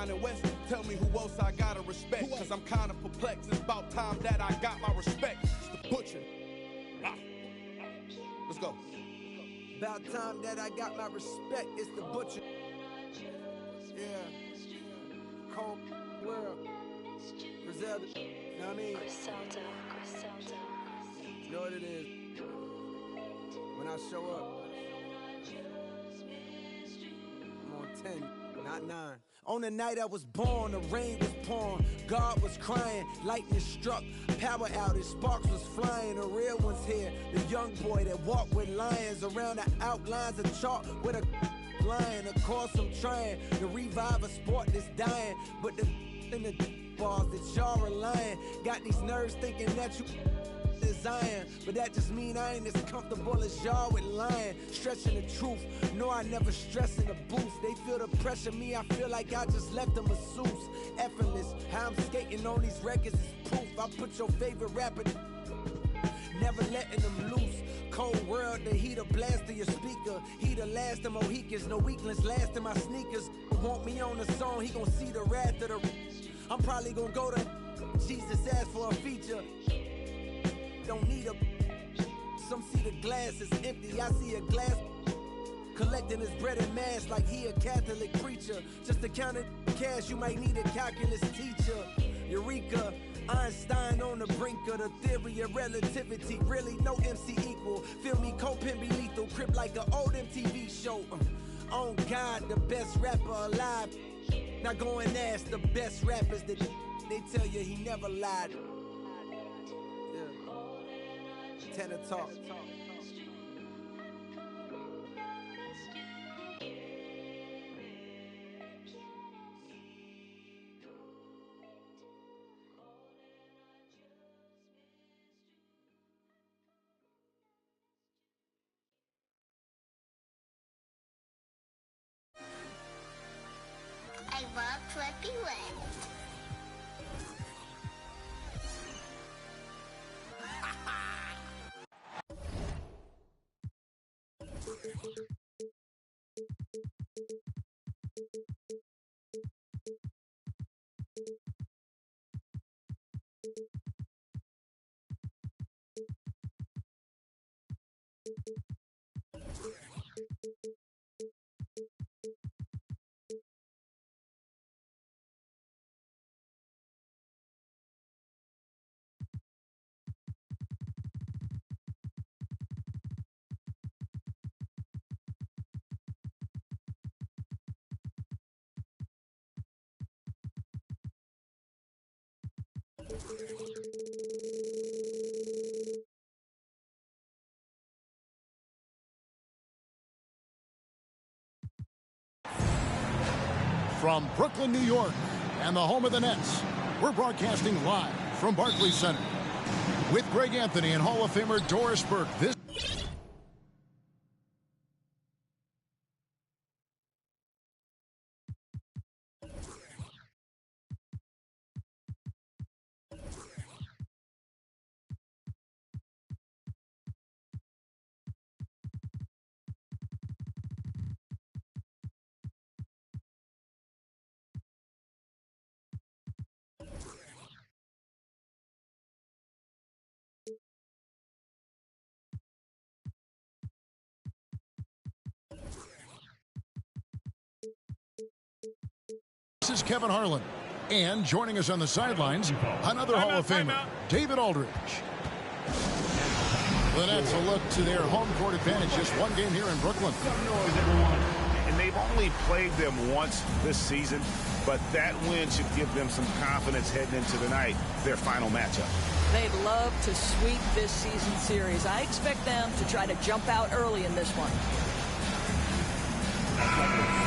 Kanye West, tell me who else I gotta respect. Cause I'm kinda perplexed. It's about time that I got my respect. It's the Butcher. Let's go. About time that I got my respect. It's the Butcher. Yeah. Cold world. Griselda. You know what I mean? Griselda. You know what it is. When I show up, I'm on 10, not 9. On the night I was born, the rain was pouring, God was crying, lightning struck, power outage, sparks was flying, the real one's here, the young boy that walked with lions around the outlines of chalk with a lion. Of course I'm trying to revive a sport that's dying, but the in the bars that y'all relying, got these nerves thinking that you Zion, but that just mean I ain't as comfortable as y'all with lying, stretching the truth. No, I never stress in the booth. They feel the pressure, me, I feel like I just left a masseuse. Effortless, how I'm skating on these records is proof. I put your favorite rapper, never letting them loose. Cold world, the heater blast of your speaker. He the last of Mohicans, no weaklings last in my sneakers. Want me on the song, he gon' see the wrath of the. I'm probably gon' go to Jesus ask for a feature. Don't need a. Some see the glass is empty. I see a glass collecting his bread and mass like he a Catholic preacher. Just to count it cash, you might need a calculus teacher. Eureka, Einstein on the brink of the theory of relativity. Really, no MC equal. Feel me, Copen be lethal. Crip like an old MTV show. On God, the best rapper alive. Now go and ask the best rappers that they tell you he never lied. Tenor talk. I walk 21. From Brooklyn, New York, and the home of the Nets, we're broadcasting live from Barclays Center with Greg Anthony and Hall of Famer Doris Burke. This is Kevin Harlan. And joining us on the sidelines, another Hall of Famer, David Aldridge. The Nets will look to their home court advantage, just one game here in Brooklyn. And they've only played them once this season, but that win should give them some confidence heading into tonight, their final matchup. They'd love to sweep this season series. I expect them to try to jump out early in this one.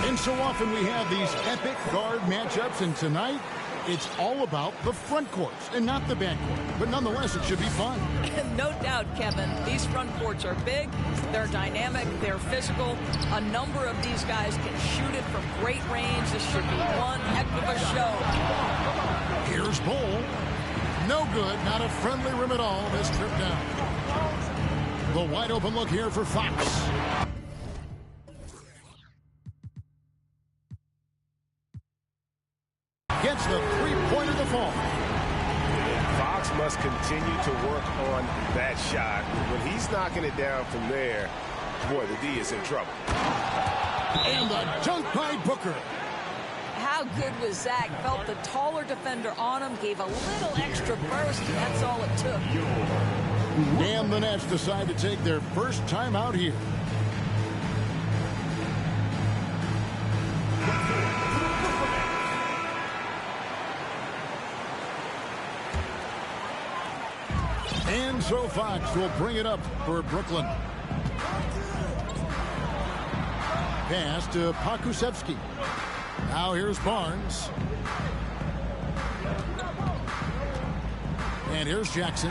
And so often we have these epic guard matchups, and tonight it's all about the front courts and not the back court. But nonetheless, it should be fun. No doubt, Kevin. These front courts are big, they're dynamic, they're physical. A number of these guys can shoot it from great range. This should be one heck of a show. Here's Bol. No good, not a friendly rim at all. This trip down. The wide open look here for Fox. the three-pointer to fall. Fox must continue to work on that shot. When he's knocking it down from there, boy, the D is in trouble. And the dunk by Booker. How good was that? Felt the taller defender on him, gave a little extra burst, and that's all it took. And the Nets decide to take their first time out here. And so Fox will bring it up for Brooklyn. Pass to Pokusevski. Now here's Barnes. And here's Jackson.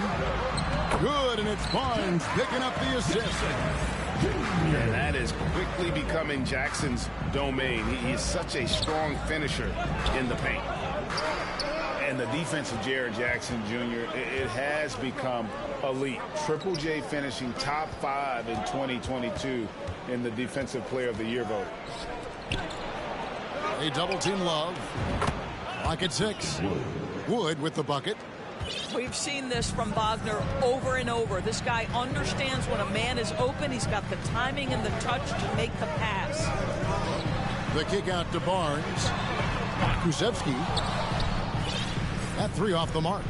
Good, and it's Barnes picking up the assist. And that is quickly becoming Jackson's domain. He is such a strong finisher in the paint. And the defense of Jaren Jackson Jr., it has become elite. Triple J finishing top 5 in 2022 in the Defensive Player of the Year vote. A double-team Love. Lock at 6. Wood with the bucket. We've seen this from Wagner over and over. This guy understands when a man is open. He's got the timing and the touch to make the pass. The kick out to Barnes. Pokusevski. That three off the mark.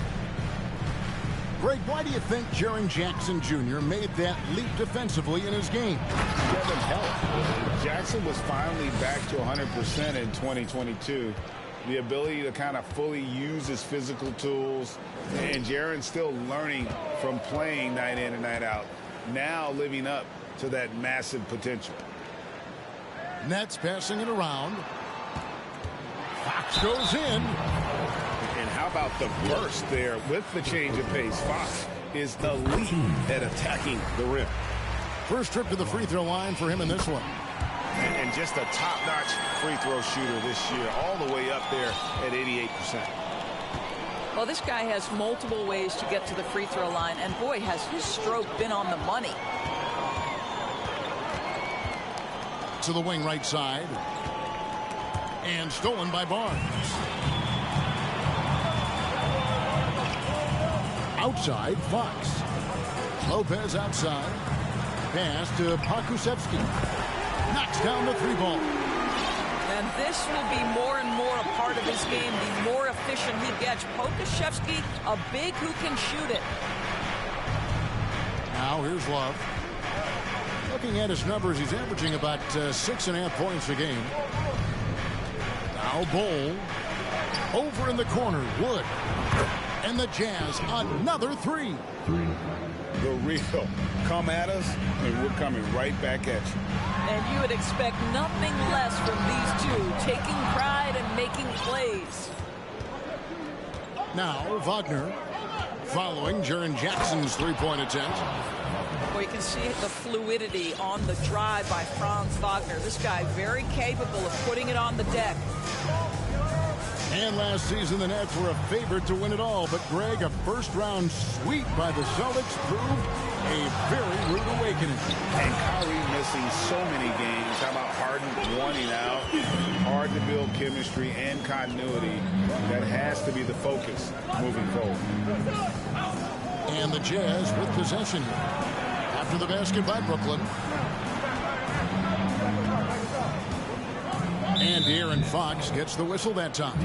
Greg, why do you think Jaren Jackson Jr. made that leap defensively in his game? Kevin helped. Jackson was finally back to 100% in 2022. The ability to kind of fully use his physical tools. And Jaren's still learning from playing night in and night out. Now living up to that massive potential. Nets passing it around. Fox goes in. And how about the burst there with the change of pace? Fox is elite at attacking the rim. First trip to the free throw line for him in this one. And just a top-notch free throw shooter this year, all the way up there at 88%. Well, this guy has multiple ways to get to the free throw line, and boy, has his stroke been on the money. To the wing right side. And stolen by Barnes. Outside, Fox. Lopez outside. Pass to Pokusevski. Knocks down the three ball. And this will be more and more a part of his game, the more efficient he gets. Pokusevski, a big who can shoot it. Now here's Love. Looking at his numbers, he's averaging about 6.5 points a game. Now Bol. Over in the corner, Wood. And the Jazz, another three. The real. Come at us, and we're coming right back at you. And you would expect nothing less from these two, taking pride and making plays. Now Wagner following Jaren Jackson's three-point attempt. Well, you can see the fluidity on the drive by Franz Wagner. This guy very capable of putting it on the deck. And last season, the Nets were a favorite to win it all. But, Greg, a first-round sweep by the Celtics proved a very rude awakening. And Kyrie missing so many games. How about Harden wanting out? Hard to build chemistry and continuity. That has to be the focus moving forward. And the Jazz with possession here. After the basket by Brooklyn. And De'Aaron Fox gets the whistle that time.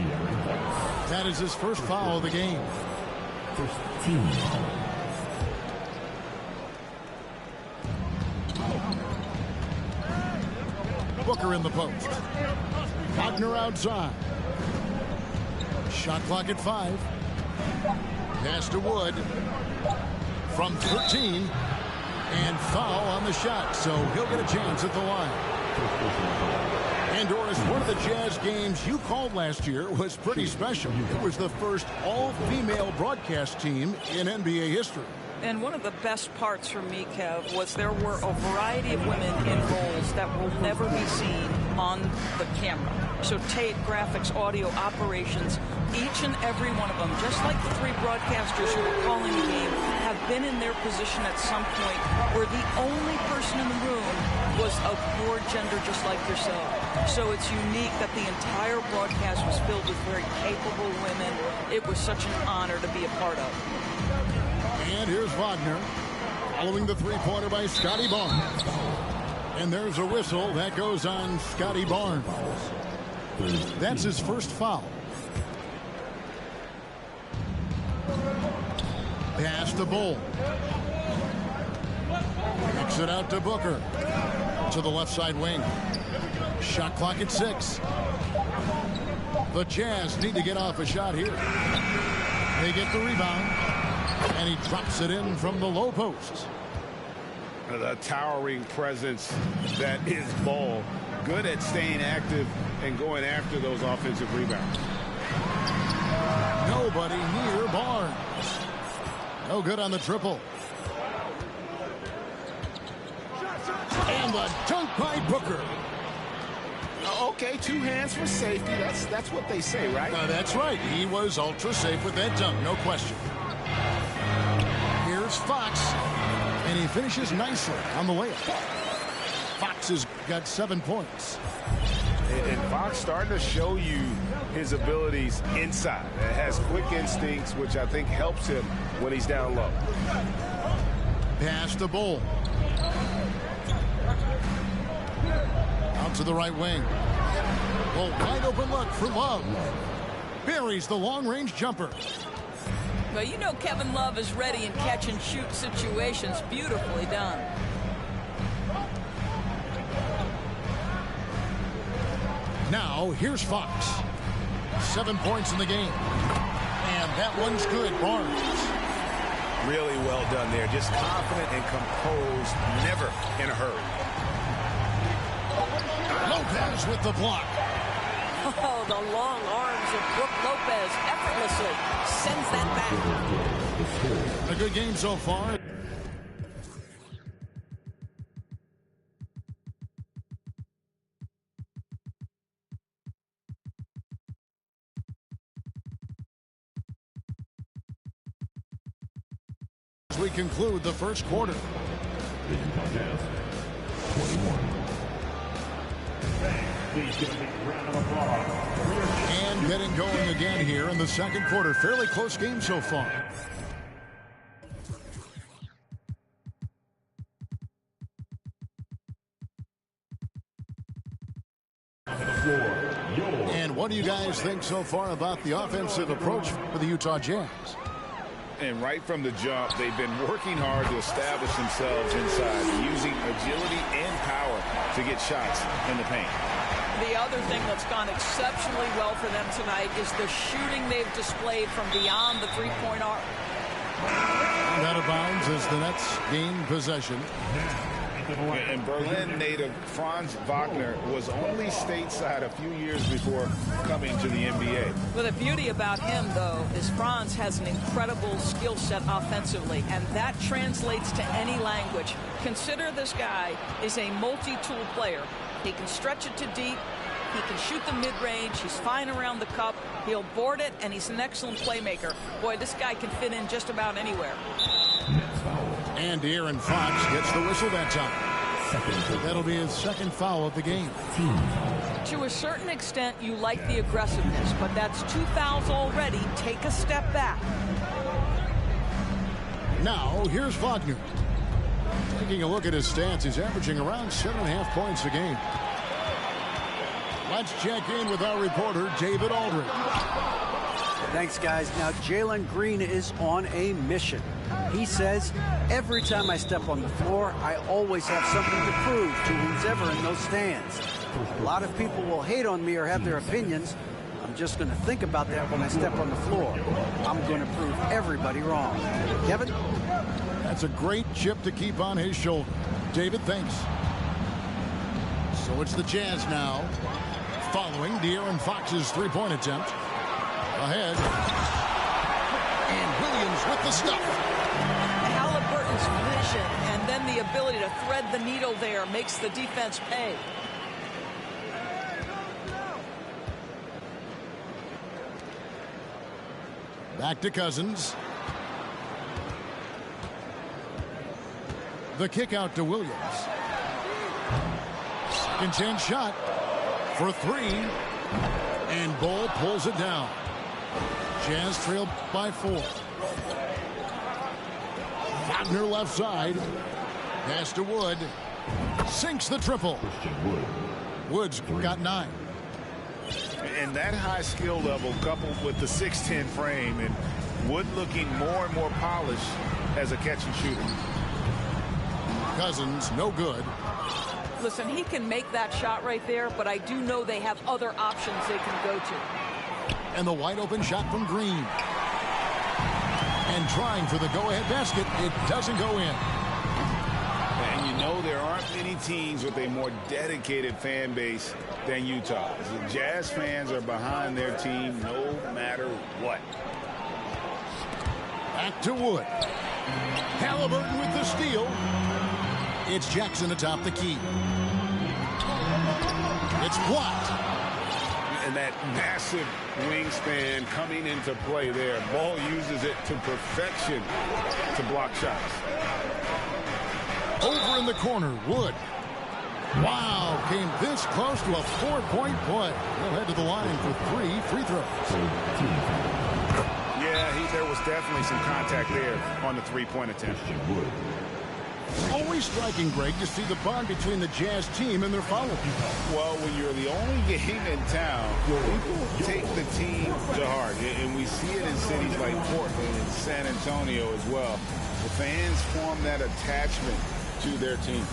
That is his first foul of the game. First team. Booker in the post. Wagner outside. Shot clock at 5. Pass to Wood. From 13. And foul on the shot, so he'll get a chance at the line. And Doris, one of the Jazz games you called last year was pretty special. It was the first all-female broadcast team in NBA history. And one of the best parts for me, Kev, was there were a variety of women in roles that will never be seen on the camera. So tape, graphics, audio, operations, each and every one of them, just like the three broadcasters who were calling the game, have been in their position at some point where the only person in the room was of your gender, just like yourself. So it's unique that the entire broadcast was filled with very capable women. It was such an honor to be a part of. And here's Wagner following the three-pointer by Scotty Barnes. And there's a whistle that goes on Scotty Barnes. That's his first foul. Pass to Bull. Kicks it out to Booker. To the left side wing. Shot clock at 6. The Jazz need to get off a shot here. They get the rebound. And he drops it in from the low post. The towering presence that is Bull. Good at staying active and going after those offensive rebounds. Nobody near Barnes. No good on the triple. And the dunk by Booker. Okay, 2 hands for safety. That's what they say, right? That's right. He was ultra safe with that dunk, no question. Here's Fox, and he finishes nicely on the layup. Fox has got 7 points. And Fox starting to show you his abilities inside. It has quick instincts, which I think helps him when he's down low. Pass to Bull. Out to the right wing. Well, wide open look for Love. Buries the long-range jumper. Well, you know Kevin Love is ready in catch-and-shoot situations. Beautifully done. Now, here's Fox. 7 points in the game. And that one's good, Barnes. Really well done there. Just confident and composed, never in a hurry. Lopez with the block. Oh, the long arms of Brook Lopez effortlessly sends that back. A good game so far. As we conclude the first quarter. And getting going again here in the second quarter. Fairly close game so far. And what do you guys think so far about the offensive approach for the Utah Jazz? And right from the jump, they've been working hard to establish themselves inside, using agility and power to get shots in the paint. The other thing that's gone exceptionally well for them tonight is the shooting they've displayed from beyond the three-point arc. Out of bounds as the Nets gain possession. And Berlin native Franz Wagner was only stateside a few years before coming to the NBA. Well, the beauty about him, though, is Franz has an incredible skill set offensively, and that translates to any language. Consider this guy is a multi-tool player. He can stretch it to deep. He can shoot the mid-range. He's fine around the cup. He'll board it, and he's an excellent playmaker. Boy, this guy can fit in just about anywhere. And De'Aaron Fox gets the whistle that time. That'll be his second foul of the game. To a certain extent, you like the aggressiveness, but that's 2 fouls already. Take a step back. Now, here's Wagner. Taking a look at his stats, he's averaging around 7.5 points a game. Let's check in with our reporter, David Aldridge. Thanks, guys. Now, Jalen Green is on a mission. He says, every time I step on the floor, I always have something to prove to who's ever in those stands. A lot of people will hate on me or have their opinions. I'm just going to think about that when I step on the floor. I'm going to prove everybody wrong. Kevin? That's a great chip to keep on his shoulder. David, thanks. So it's the Jazz now, following De'Aaron Fox's three-point attempt. Ahead. And Williams with the stuff. Halliburton's vision and then the ability to thread the needle there makes the defense pay. Back to Cousins. The kick out to Williams. Second chance shot for three. And Ball pulls it down. Jazz trail by 4. Wagner left side. Pass to Wood. Sinks the triple. Woods got 9. And that high skill level coupled with the 6'10 frame and Wood looking more and more polished as a catch and shooter. Cousins, no good. Listen, he can make that shot right there, but I do know they have other options they can go to. And the wide open shot from Green. And trying for the go-ahead basket. It doesn't go in. And you know there aren't many teams with a more dedicated fan base than Utah. The Jazz fans are behind their team no matter what. Back to Wood. Halliburton with the steal. It's Jackson atop the key. It's blocked. And that massive wingspan coming into play there. Ball uses it to perfection to block shots. Over in the corner, Wood. Wow, came this close to a 4-point play. He'll head to the line for 3 free throws. Yeah, there was definitely some contact there on the three-point attempt. Always striking, Greg, to see the bond between the Jazz team and their followers. Well, when you're the only game in town, people take the team to heart. And we see it in cities like Portland and San Antonio as well. The fans form that attachment to their team.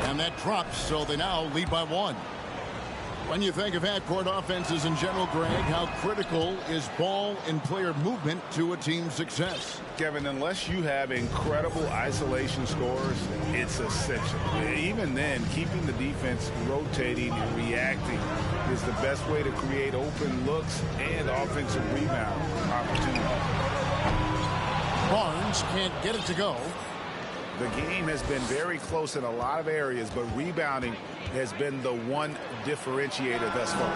And that drops, so they now lead by 1. When you think of half-court offenses in general, Greg, how critical is ball and player movement to a team's success? Kevin, unless you have incredible isolation scores, it's essential. Even then, keeping the defense rotating and reacting is the best way to create open looks and offensive rebound opportunities. Barnes can't get it to go. The game has been very close in a lot of areas, but rebounding has been the one differentiator thus far.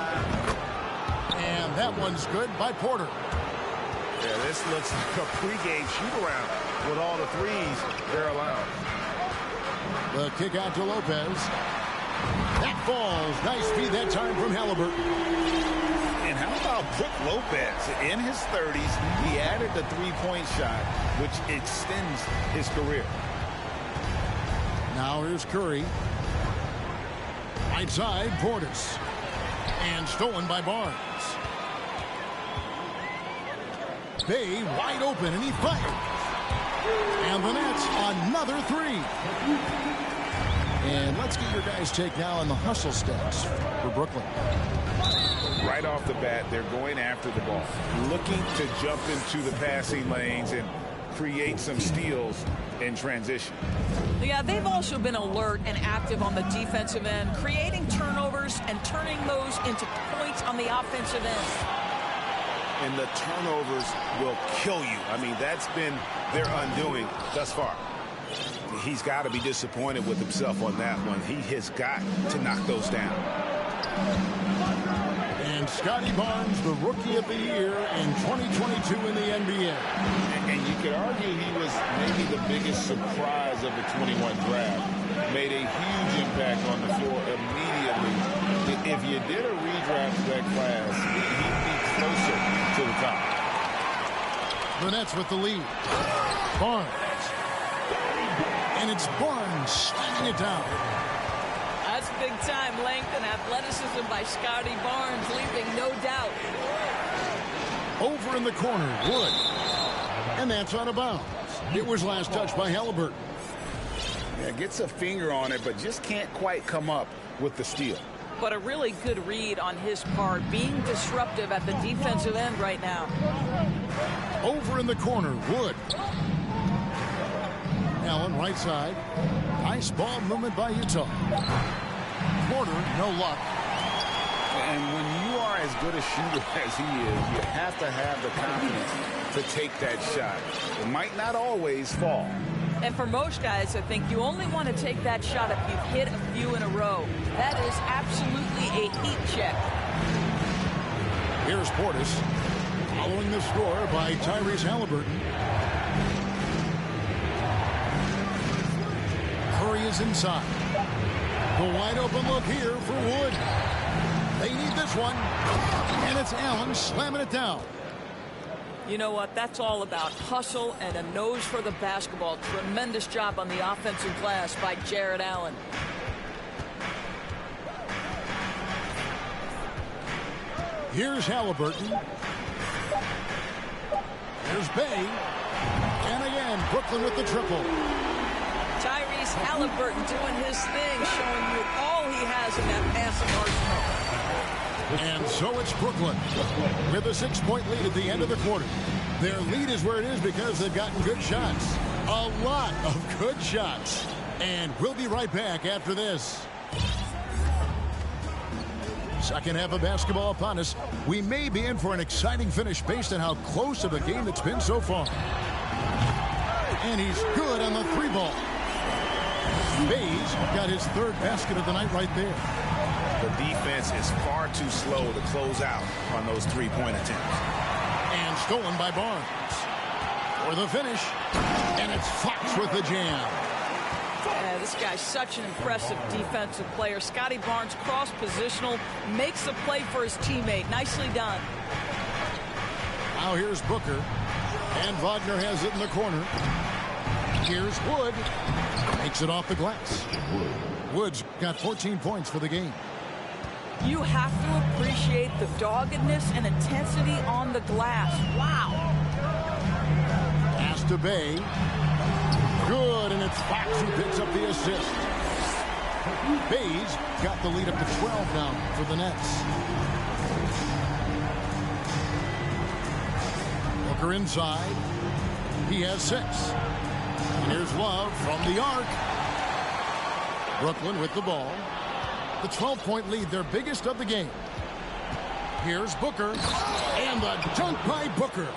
And that one's good by Porter. Yeah, this looks like a pregame shoot-around with all the threes they're allowed. The kick out to Lopez. That falls. Nice feed that time from Halliburton. And how about Brook Lopez? In his 30s, he added the three-point shot, which extends his career. Now here's Curry. Right side, Portis. And stolen by Barnes. Bay wide open, and he fires. And the Nets, another 3. And let's get your guys' take now on the hustle stats for Brooklyn. Right off the bat, they're going after the ball, looking to jump into the passing lanes and create some steals in transition. Yeah, they've also been alert and active on the defensive end, creating turnovers and turning those into points on the offensive end. And the turnovers will kill you. I mean, that's been their undoing thus far. He's got to be disappointed with himself on that one. He has got to knock those down. And Scotty Barnes, the Rookie of the Year in 2022 in the NBA. And you could argue he was maybe the biggest surprise of the 21 draft. Made a huge impact on the floor immediately. If you did a redraft to that class, he'd be closer to the top. The Nets with the lead. Barnes. And it's Barnes slamming it down. That's big-time length and athleticism by Scotty Barnes, leaving no doubt. Over in the corner, Wood. And that's out of bounds. It was last touched by Halliburton. Yeah, gets a finger on it, but just can't quite come up with the steal. But a really good read on his part, being disruptive at the defensive end right now. Over in the corner, Wood. Allen, right side. Nice ball movement by Utah. Porter, no luck. And when you are as good a shooter as he is, you have to have the confidence to take that shot. It might not always fall. And for most guys, I think you only want to take that shot if you've hit a few in a row. That is absolutely a heat check. Here's Portis, following the score by Tyrese Halliburton. Curry is inside. The wide open look here for Wood. They need this one. And it's Allen slamming it down. You know what? That's all about hustle and a nose for the basketball. Tremendous job on the offensive glass by Jarrett Allen. Here's Halliburton. There's Bay. And again, Brooklyn with the triple. Tyrese Halliburton doing his thing, showing you all he has in that passing arsenal. And so it's Brooklyn with a 6-point lead at the end of the quarter. Their lead is where it is because they've gotten good shots. A lot of good shots. And we'll be right back after this. Second half of basketball upon us. We may be in for an exciting finish based on how close of a game it's been so far. And he's good on the 3-ball. Bayes got his third basket of the night right there. The defense is far too slow to close out on those 3-point attempts. And stolen by Barnes. For the finish. And it's Fox with the jam. Yeah, this guy's such an impressive defensive player. Scotty Barnes, cross-positional, makes the play for his teammate. Nicely done. Now here's Booker. And Wagner has it in the corner. Here's Wood. Makes it off the glass. Wood's got 14 points for the game. You have to appreciate the doggedness and intensity on the glass. Wow. Pass to Bay. Good, and it's Fox who picks up the assist. Bayes got the lead up to 12 now for the Nets. Booker inside. He has 6. And here's Love from the arc. Brooklyn with the ball. The 12-point lead, their biggest of the game. Here's Booker. And the dunk by Booker.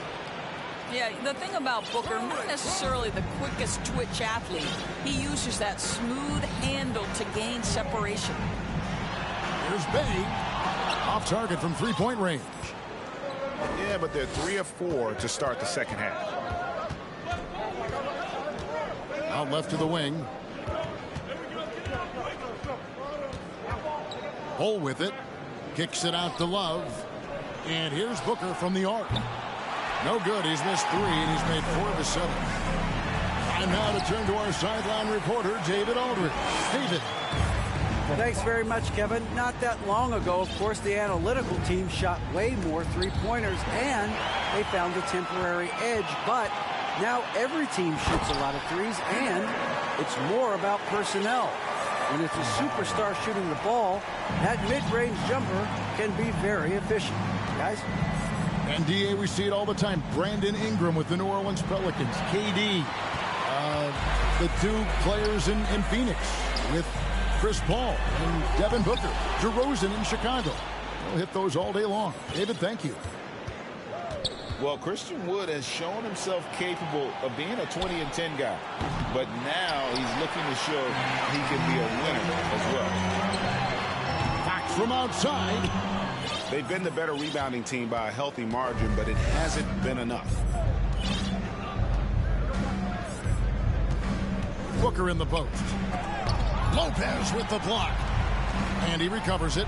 Yeah, the thing about Booker, not necessarily the quickest twitch athlete. He uses that smooth handle to gain separation. Here's Bay. Off target from 3-point range. Yeah, but they're 3 of 4 to start the second half. Out left to the wing. Hole with it. Kicks it out to Love. And here's Booker from the arc. No good. He's missed 3, and he's made 4 of his 7. Time now to turn to our sideline reporter, David Aldridge. David. Thanks very much, Kevin. Not that long ago, of course, the analytical team shot way more 3-pointers, and they found a temporary edge. But now every team shoots a lot of 3s, and it's more about personnel. When it's a superstar shooting the ball, that mid-range jumper can be very efficient. Guys? And DA, we see it all the time. Brandon Ingram with the New Orleans Pelicans. KD. The 2 players in Phoenix with Chris Paul and Devin Booker. DeRozan in Chicago. We'll hit those all day long. David, thank you. Well, Christian Wood has shown himself capable of being a 20 and 10 guy. But now he's looking to show he can be a winner as well. Fox from outside. They've been the better rebounding team by a healthy margin, but it hasn't been enough. Booker in the post. Lopez with the block. And he recovers it.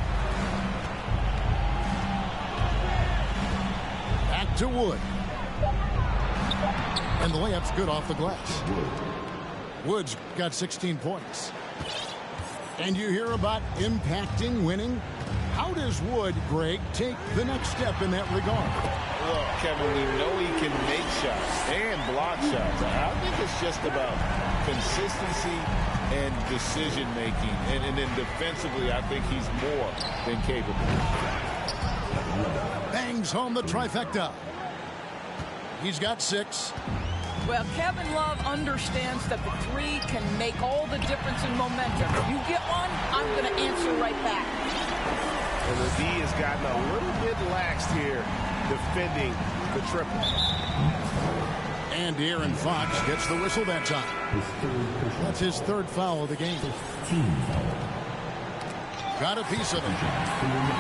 Back to Wood. And the layup's good off the glass. Wood's got 16 points. And you hear about impacting, winning. How does Wood, Greg, take the next step in that regard? Well, Kevin, we know he can make shots and block shots. I think it's just about consistency and decision-making. And then defensively, I think he's more than capable. Bangs home the trifecta. He's got 6. Well, Kevin Love understands that the three can make all the difference in momentum. You get one, I'm going to answer right back. And the D has gotten a little bit laxed here defending the triple. And De'Aaron Fox gets the whistle that time. That's his third foul of the game. Got a piece of it.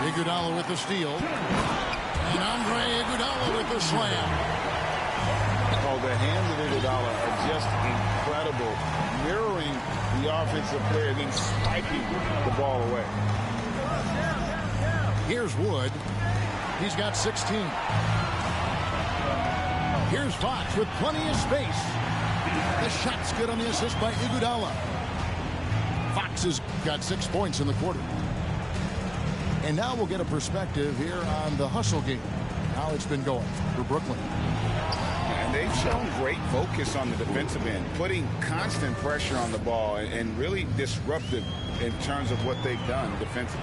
Iguodala with the steal. And Andre Iguodala with the slam. Oh, the hands of Iguodala are just incredible. Mirroring the offensive player, then spiking the ball away. Here's Wood. He's got 16. Here's Fox with plenty of space. The shot's good on the assist by Iguodala. Fox has got 6 points in the quarter. And now we'll get a perspective here on the hustle game, how it's been going for Brooklyn. And they've shown great focus on the defensive end, putting constant pressure on the ball and really disruptive in terms of what they've done defensively.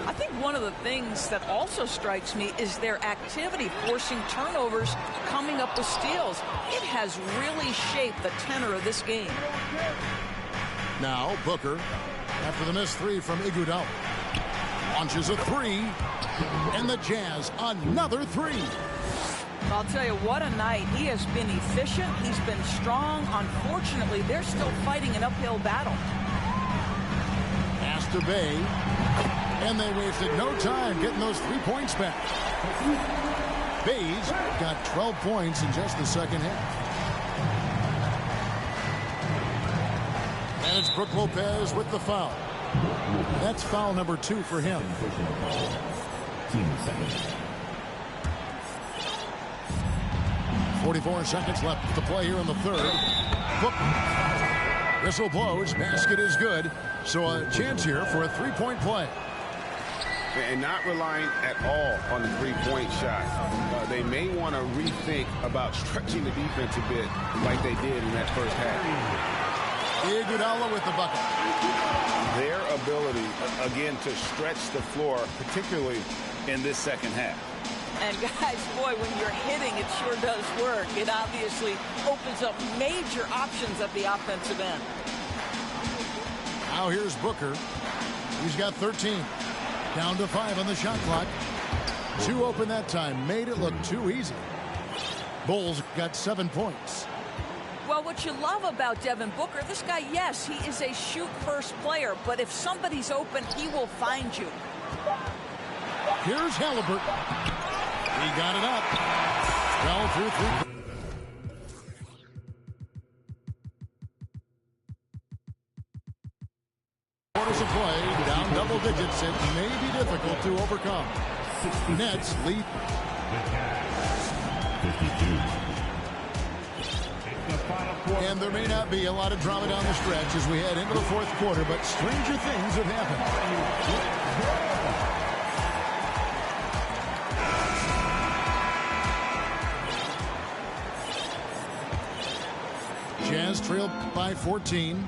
I think one of the things that also strikes me is their activity, forcing turnovers, coming up with steals. It has really shaped the tenor of this game. Now Booker, after the missed three from Iguodala, launches a three, and the Jazz another three. I'll tell you, what a night. He has been efficient. He's been strong. Unfortunately, they're still fighting an uphill battle. Pass to Bay, and they wasted no time getting those 3 points back. Bay's got 12 points in just the second half. And it's Brook Lopez with the foul. That's foul number 2 for him. 44 seconds left to play here in the third. Book. Whistle blows. Basket is good. So a chance here for a three-point play. And not relying at all on the three-point shot. They may want to rethink about stretching the defense a bit like they did in that first half. Iguodala with the bucket. Their ability, again, to stretch the floor, particularly in this second half. And guys, boy, when you're hitting, it sure does work. It obviously opens up major options at the offensive end. Now here's Booker. He's got 13. Down to 5 on the shot clock. 2 open that time. Made it look too easy. Bulls got 7 points. Well, what you love about Devin Booker, this guy, yes, he is a shoot-first player, but if somebody's open, he will find you. Here's Halliburton. He got it up. Fell through 3. Quarters of play, down double digits. It may be difficult to overcome. Nets lead. 52. And there may not be a lot of drama down the stretch as we head into the fourth quarter, but stranger things have happened. Jazz trailed by 14.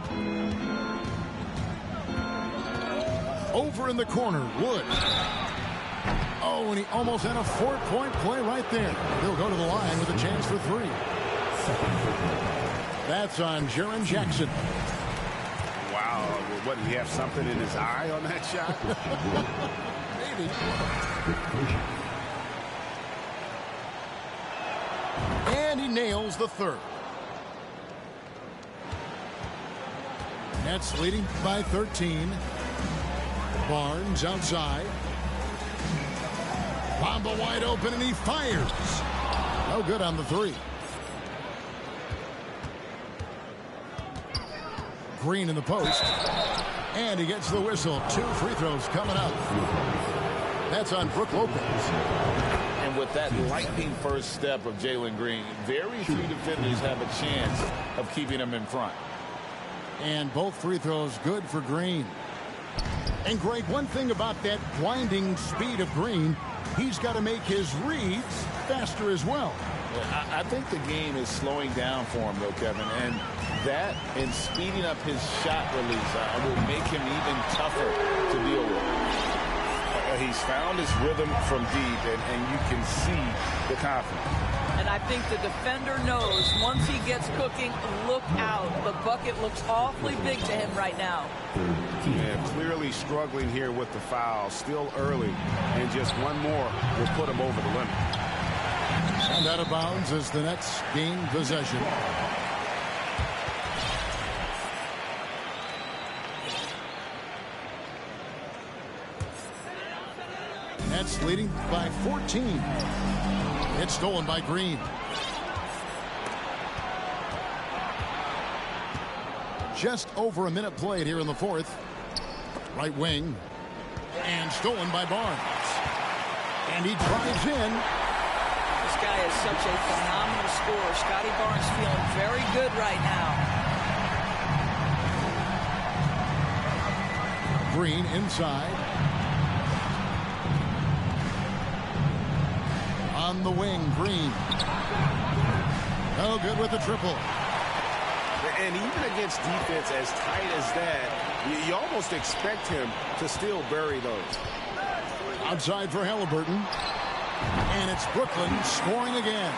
Over in the corner, Wood. Oh, and he almost had a 4-point play right there. He'll go to the line with a chance for 3. That's on Jaren Jackson. Wow. What, did he have something in his eye on that shot? Maybe. And he nails the third. Nets leading by 13. Barnes outside. Bamba wide open, and he fires. No good on the 3. Green in the post. And he gets the whistle. 2 free throws coming up. That's on Brook Lopez. And with that lightning first step of Jalen Green, very few defenders have a chance of keeping him in front. And both free throws good for Green. And Greg, one thing about that blinding speed of Green, he's got to make his reads faster as well. I think the game is slowing down for him, though, Kevin. And that and speeding up his shot release will make him even tougher to deal with. He's found his rhythm from deep, and you can see the confidence. And I think the defender knows once he gets cooking, look out. The bucket looks awfully big to him right now. Yeah, clearly struggling here with the foul. Still early. And just one more will put him over the limit. And out of bounds as the Nets gain possession. Nets leading by 14. It's stolen by Green. Just over a minute played here in the fourth. Right wing. And stolen by Barnes. And he drives in. This guy is such a phenomenal scorer. Scotty Barnes feeling very good right now. Green inside. On the wing, Green. No good with the triple. And even against defense as tight as that, you almost expect him to still bury those. Outside for Halliburton. And it's Brooklyn scoring again.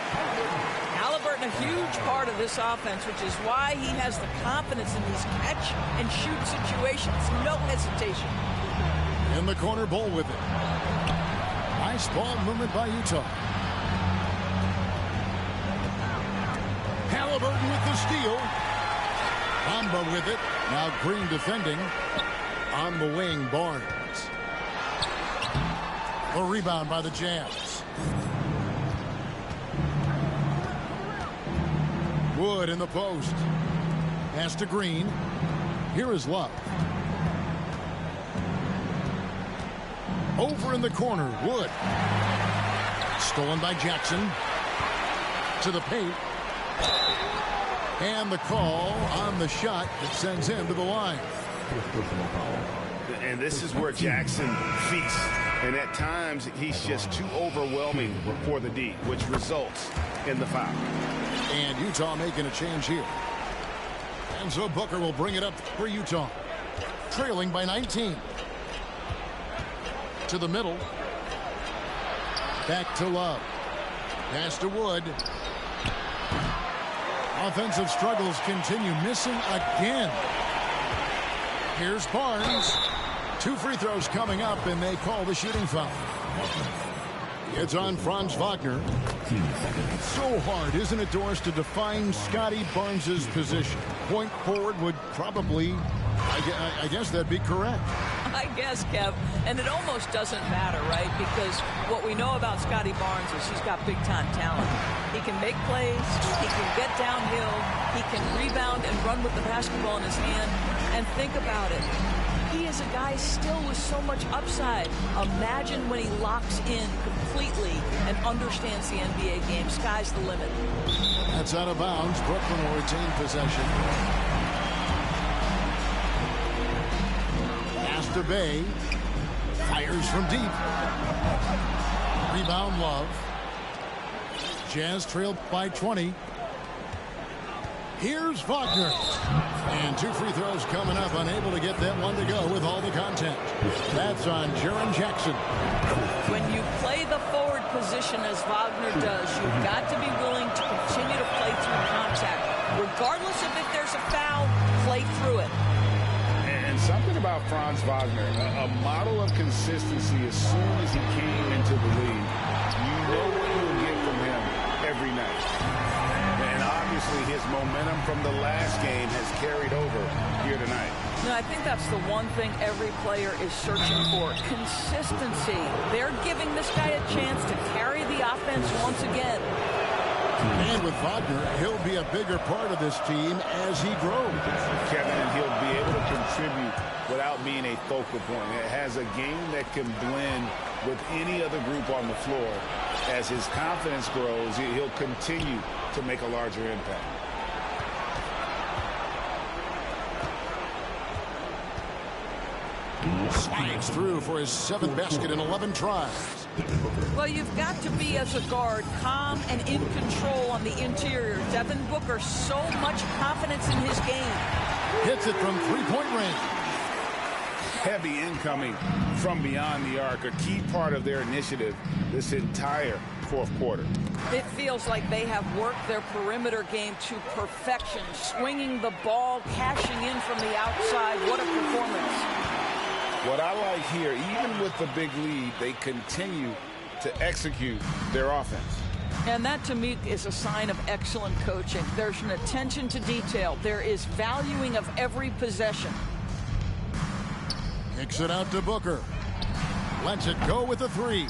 Halliburton, a huge part of this offense, which is why he has the confidence in these catch-and-shoot situations. No hesitation. In the corner, Bull with it. Nice ball movement by Utah. Halliburton with the steal. Bamba with it. Now Green defending. On the wing, Barnes. A rebound by the Jazz. Wood in the post. Pass to Green. Here is Love. Over in the corner, Wood. Stolen by Jackson. To the paint. And the call on the shot that sends him to the line. And this is where Jackson feasts. And at times, he's just too overwhelming for the D, which results in the foul. And Utah making a change here. And so Booker will bring it up for Utah. Trailing by 19. To the middle. Back to Love. Pass to Wood. Offensive struggles continue. Missing again. Here's Barnes. 2 free throws coming up, and they call the shooting foul. It's on Franz Wagner. So hard, isn't it, Doris, to define Scotty Barnes' position? Point forward would probably, I guess that'd be correct. I guess, Kev. And it almost doesn't matter, right? Because what we know about Scotty Barnes is he's got big-time talent. He can make plays. He can get downhill. He can rebound and run with the basketball in his hand. And think about it. He is a guy still with so much upside. Imagine when he locks in completely and understands the NBA game. Sky's the limit. That's out of bounds. Brooklyn will retain possession. Pass to Bay. Fires from deep. Rebound, Love. Jazz trailed by 20. Here's Wagner. And 2 free throws coming up. Unable to get that one to go with all the content. That's on Jaren Jackson. When you play the forward position as Wagner does, you've got to be willing to continue to play through contact. Regardless of if there's a foul, play through it. And something about Franz Wagner, a model of consistency as soon as he came into the league. You know what you'll get from him every night. And obviously his momentum from the last game has carried over here tonight. No, I think that's the one thing every player is searching for. Consistency. They're giving this guy a chance to carry the offense once again. And with Wagner, he'll be a bigger part of this team as he grows. Kevin, and he'll be able to contribute without being a focal point. It has a game that can blend with any other group on the floor. As his confidence grows, he'll continue to make a larger impact. Slides through for his 7th basket in 11 tries. Well, you've got to be, as a guard, calm and in control on the interior. Devin Booker, so much confidence in his game. Hits it from 3-point range. heavy incoming from beyond the arc, a key part of their initiative this entire fourth quarter. It feels like they have worked their perimeter game to perfection, swinging the ball, cashing in from the outside. What a performance. What I like here, even with the big lead, they continue to execute their offense. And that, to me, is a sign of excellent coaching. There's an attention to detail. There is valuing of every possession. Kicks it out to Booker. Lets it go with a three.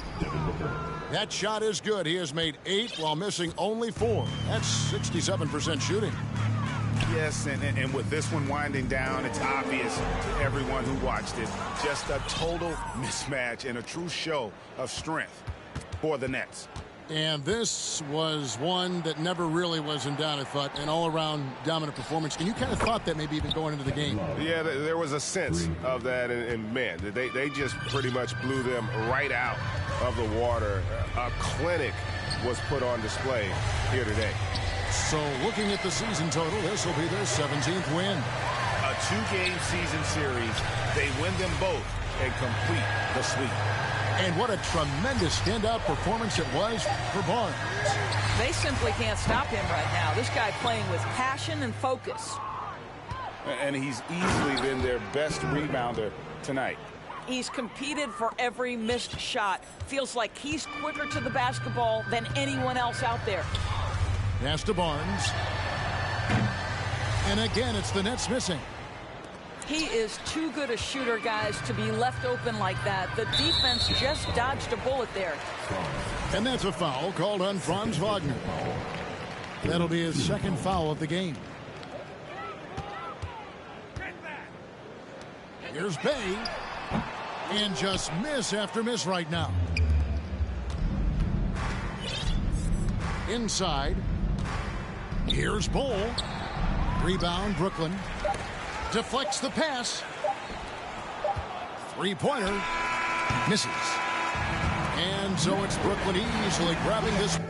That shot is good. He has made 8 while missing only 4. That's 67% shooting. Yes, and with this one winding down, it's obvious to everyone who watched it. Just a total mismatch and a true show of strength for the Nets. And this was one that never really was in doubt, I thought, an all-around dominant performance. And you kind of thought that maybe even going into the game. Yeah, there was a sense of that, and man, they just pretty much blew them right out of the water. A clinic was put on display here today. So looking at the season total, this will be their 17th win. A 2-game season series. They win them both and complete the sweep. And what a tremendous standout performance it was for Barnes. They simply can't stop him right now. This guy playing with passion and focus. And he's easily been their best rebounder tonight. He's competed for every missed shot. Feels like he's quicker to the basketball than anyone else out there. Pass to Barnes. And again, it's the Nets missing. He is too good a shooter, guys, to be left open like that. The defense just dodged a bullet there. And that's a foul called on Franz Wagner. That'll be his second foul of the game. Here's Bay. And just miss after miss right now. Inside. Here's Bull. Rebound, Brooklyn. Deflects the pass. Three-pointer. Misses. And so it's Brooklyn easily grabbing this.